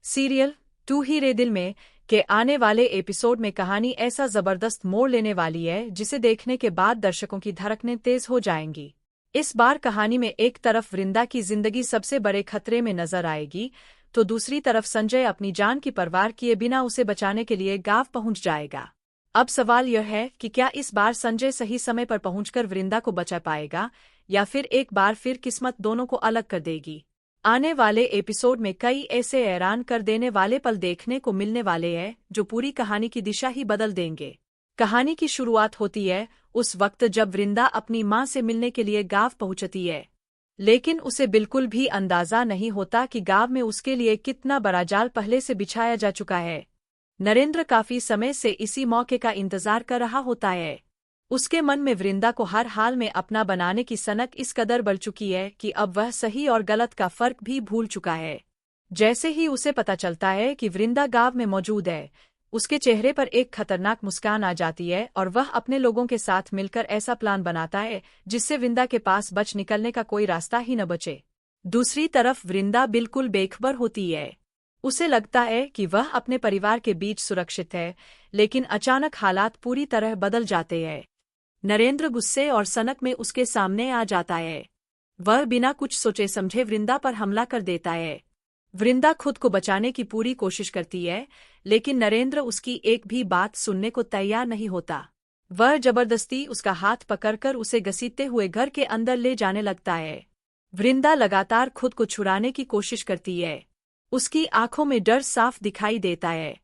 Serial तू ही रे दिल में के आने वाले एपिसोड में कहानी ऐसा जबरदस्त मोड़ लेने वाली है जिसे देखने के बाद दर्शकों की धड़कनें तेज हो जाएंगी। इस बार कहानी में एक तरफ वृंदा की जिंदगी सबसे बड़े खतरे में नजर आएगी, तो दूसरी तरफ संजय अपनी जान की परवाह किए बिना उसे बचाने के लिए गांव पहुंच जाएगा। अब सवाल यह है कि क्या इस बार संजय सही समय पर पहुंचकर वृंदा को बचा पाएगा या फिर एक बार फिर किस्मत दोनों को अलग कर देगी। आने वाले एपिसोड में कई ऐसे हैरान कर देने वाले पल देखने को मिलने वाले हैं जो पूरी कहानी की दिशा ही बदल देंगे। कहानी की शुरुआत होती है उस वक्त जब वृंदा अपनी मां से मिलने के लिए गांव पहुंचती है, लेकिन उसे बिल्कुल भी अंदाजा नहीं होता कि गांव में उसके लिए कितना बड़ा जाल पहले से बिछाया जा चुका है। नरेंद्र काफी समय से इसी मौके का इंतजार कर रहा होता है। उसके मन में वृंदा को हर हाल में अपना बनाने की सनक इस कदर बढ़ चुकी है कि अब वह सही और गलत का फर्क भी भूल चुका है। जैसे ही उसे पता चलता है कि वृंदा गांव में मौजूद है, उसके चेहरे पर एक खतरनाक मुस्कान आ जाती है और वह अपने लोगों के साथ मिलकर ऐसा प्लान बनाता है जिससे वृंदा के पास बच निकलने का कोई रास्ता ही न बचे। दूसरी तरफ वृंदा बिल्कुल बेखबर होती है। उसे लगता है कि वह अपने परिवार के बीच सुरक्षित है, लेकिन अचानक हालात पूरी तरह बदल जाते हैं। नरेंद्र गुस्से और सनक में उसके सामने आ जाता है। वह बिना कुछ सोचे समझे वृंदा पर हमला कर देता है। वृंदा खुद को बचाने की पूरी कोशिश करती है, लेकिन नरेंद्र उसकी एक भी बात सुनने को तैयार नहीं होता। वह जबरदस्ती उसका हाथ पकड़कर उसे घसीटते हुए घर के अंदर ले जाने लगता है। वृंदा लगातार खुद को छुड़ाने की कोशिश करती है। उसकी आंखों में डर साफ दिखाई देता है।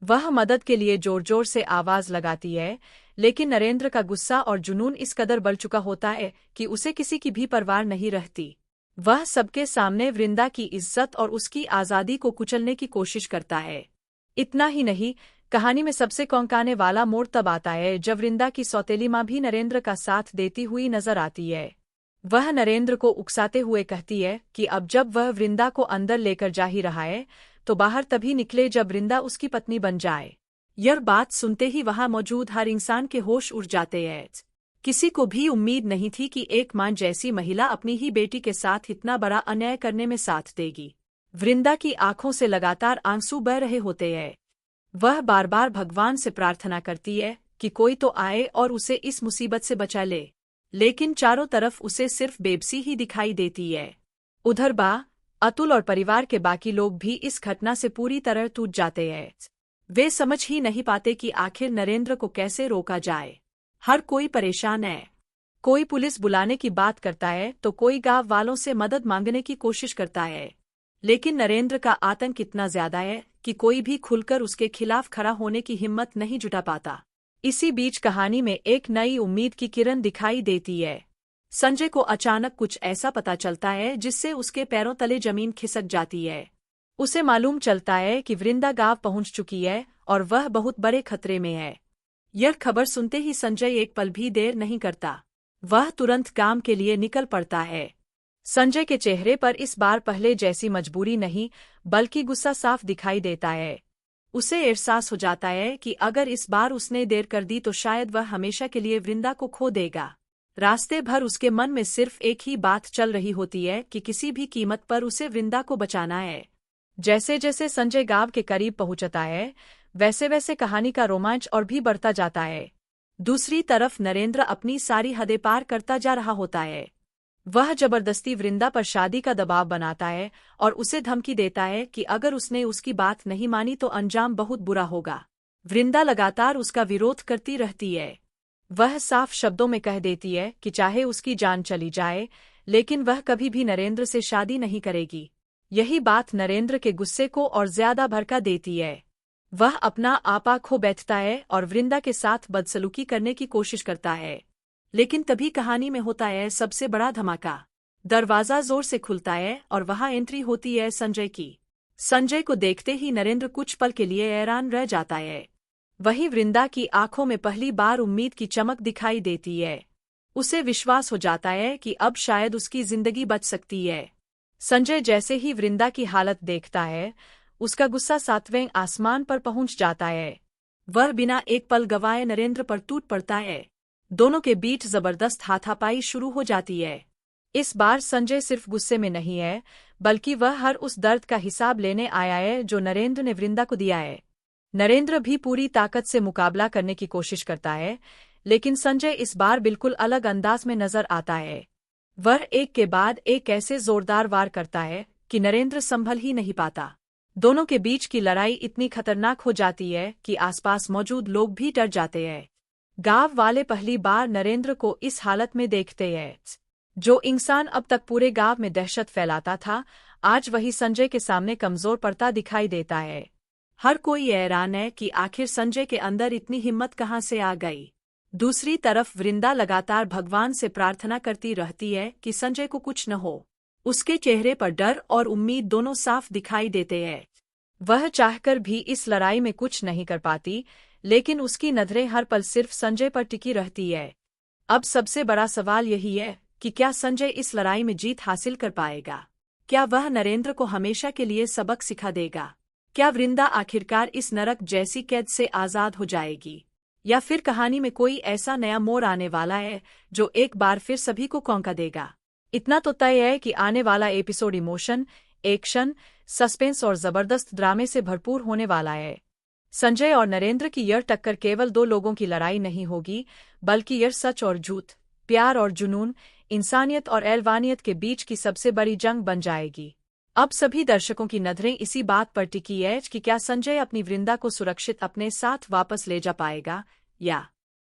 वह मदद के लिए जोर जोर से आवाज लगाती है, लेकिन नरेंद्र का गुस्सा और जुनून इस कदर बढ़ चुका होता है कि उसे किसी की भी परवाह नहीं रहती। वह सबके सामने वृंदा की इज्जत और उसकी आज़ादी को कुचलने की कोशिश करता है। इतना ही नहीं, कहानी में सबसे चौंकाने वाला मोड़ तब आता है जब वृंदा की सौतेली मां भी नरेंद्र का साथ देती हुई नजर आती है। वह नरेंद्र को उकसाते हुए कहती है कि अब जब वह वृंदा को अंदर लेकर जा ही रहा है तो बाहर तभी निकले जब वृंदा उसकी पत्नी बन जाए। यह बात सुनते ही वहां मौजूद हर इंसान के होश उड़ जाते हैं। किसी को भी उम्मीद नहीं थी कि एक मां जैसी महिला अपनी ही बेटी के साथ इतना बड़ा अन्याय करने में साथ देगी। वृंदा की आंखों से लगातार आंसू बह रहे होते हैं। वह बार बार भगवान से प्रार्थना करती है कि कोई तो आए और उसे इस मुसीबत से बचा ले, लेकिन चारों तरफ उसे सिर्फ बेबसी ही दिखाई देती है। उधर अतुल और परिवार के बाकी लोग भी इस घटना से पूरी तरह टूट जाते हैं। वे समझ ही नहीं पाते कि आखिर नरेंद्र को कैसे रोका जाए। हर कोई परेशान है। कोई पुलिस बुलाने की बात करता है तो कोई गांव वालों से मदद मांगने की कोशिश करता है, लेकिन नरेंद्र का आतंक इतना ज्यादा है कि कोई भी खुलकर उसके खिलाफ खड़ा होने की हिम्मत नहीं जुटा पाता। इसी बीच कहानी में एक नई उम्मीद की किरण दिखाई देती है। संजय को अचानक कुछ ऐसा पता चलता है जिससे उसके पैरों तले जमीन खिसक जाती है। उसे मालूम चलता है कि वृंदा गांव पहुंच चुकी है और वह बहुत बड़े खतरे में है। यह खबर सुनते ही संजय एक पल भी देर नहीं करता। वह तुरंत काम के लिए निकल पड़ता है। संजय के चेहरे पर इस बार पहले जैसी मजबूरी नहीं बल्कि गुस्सा साफ दिखाई देता है। उसे एहसास हो जाता है कि अगर इस बार उसने देर कर दी तो शायद वह हमेशा के लिए वृंदा को खो देगा। रास्ते भर उसके मन में सिर्फ एक ही बात चल रही होती है कि किसी भी कीमत पर उसे वृंदा को बचाना है। जैसे जैसे संजय गांव के करीब पहुंचता है, वैसे वैसे कहानी का रोमांच और भी बढ़ता जाता है। दूसरी तरफ नरेंद्र अपनी सारी हदें पार करता जा रहा होता है। वह जबरदस्ती वृंदा पर शादी का दबाव बनाता है और उसे धमकी देता है कि अगर उसने उसकी बात नहीं मानी तो अंजाम बहुत बुरा होगा। वृंदा लगातार उसका विरोध करती रहती है। वह साफ शब्दों में कह देती है कि चाहे उसकी जान चली जाए, लेकिन वह कभी भी नरेंद्र से शादी नहीं करेगी। यही बात नरेंद्र के गुस्से को और ज्यादा भड़का देती है। वह अपना आपा खो बैठता है और वृंदा के साथ बदसलूकी करने की कोशिश करता है, लेकिन तभी कहानी में होता है सबसे बड़ा धमाका। दरवाजा जोर से खुलता है और वहां एंट्री होती है संजय की। संजय को देखते ही नरेंद्र कुछ पल के लिए हैरान रह जाता है। वहीं वृंदा की आंखों में पहली बार उम्मीद की चमक दिखाई देती है। उसे विश्वास हो जाता है कि अब शायद उसकी जिंदगी बच सकती है। संजय जैसे ही वृंदा की हालत देखता है, उसका गुस्सा सातवें आसमान पर पहुंच जाता है। वह बिना एक पल गवाए नरेंद्र पर टूट पड़ता है। दोनों के बीच जबरदस्त हाथापाई शुरू हो जाती है। इस बार संजय सिर्फ गुस्से में नहीं है, बल्कि वह हर उस दर्द का हिसाब लेने आया है जो नरेंद्र ने वृंदा को दिया है। नरेंद्र भी पूरी ताकत से मुकाबला करने की कोशिश करता है, लेकिन संजय इस बार बिल्कुल अलग अंदाज में नजर आता है। वह एक के बाद एक ऐसे जोरदार वार करता है कि नरेंद्र संभल ही नहीं पाता। दोनों के बीच की लड़ाई इतनी खतरनाक हो जाती है कि आसपास मौजूद लोग भी डर जाते हैं। गांव वाले पहली बार नरेंद्र को इस हालत में देखते हैं। जो इंसान अब तक पूरे गांव में दहशत फैलाता था, आज वही संजय के सामने कमजोर पड़ता दिखाई देता है। हर कोई हैरान है कि आखिर संजय के अंदर इतनी हिम्मत कहाँ से आ गई। दूसरी तरफ वृंदा लगातार भगवान से प्रार्थना करती रहती है कि संजय को कुछ न हो। उसके चेहरे पर डर और उम्मीद दोनों साफ दिखाई देते हैं। वह चाहकर भी इस लड़ाई में कुछ नहीं कर पाती, लेकिन उसकी नजरें हर पल सिर्फ संजय पर टिकी रहती है। अब सबसे बड़ा सवाल यही है कि क्या संजय इस लड़ाई में जीत हासिल कर पाएगा? क्या वह नरेंद्र को हमेशा के लिए सबक सिखा देगा? क्या वृंदा आखिरकार इस नरक जैसी कैद से आजाद हो जाएगी, या फिर कहानी में कोई ऐसा नया मोड़ आने वाला है जो एक बार फिर सभी को कौंका देगा? इतना तो तय है कि आने वाला एपिसोड इमोशन, एक्शन, सस्पेंस और जबरदस्त ड्रामे से भरपूर होने वाला है। संजय और नरेंद्र की यह टक्कर केवल दो लोगों की लड़ाई नहीं होगी, बल्कि यह सच और झूठ, प्यार और जुनून, इंसानियत और एलवानियत के बीच की सबसे बड़ी जंग बन जाएगी। अब सभी दर्शकों की नजरें इसी बात पर टिकी है कि क्या संजय अपनी वृंदा को सुरक्षित अपने साथ वापस ले जा पाएगा, या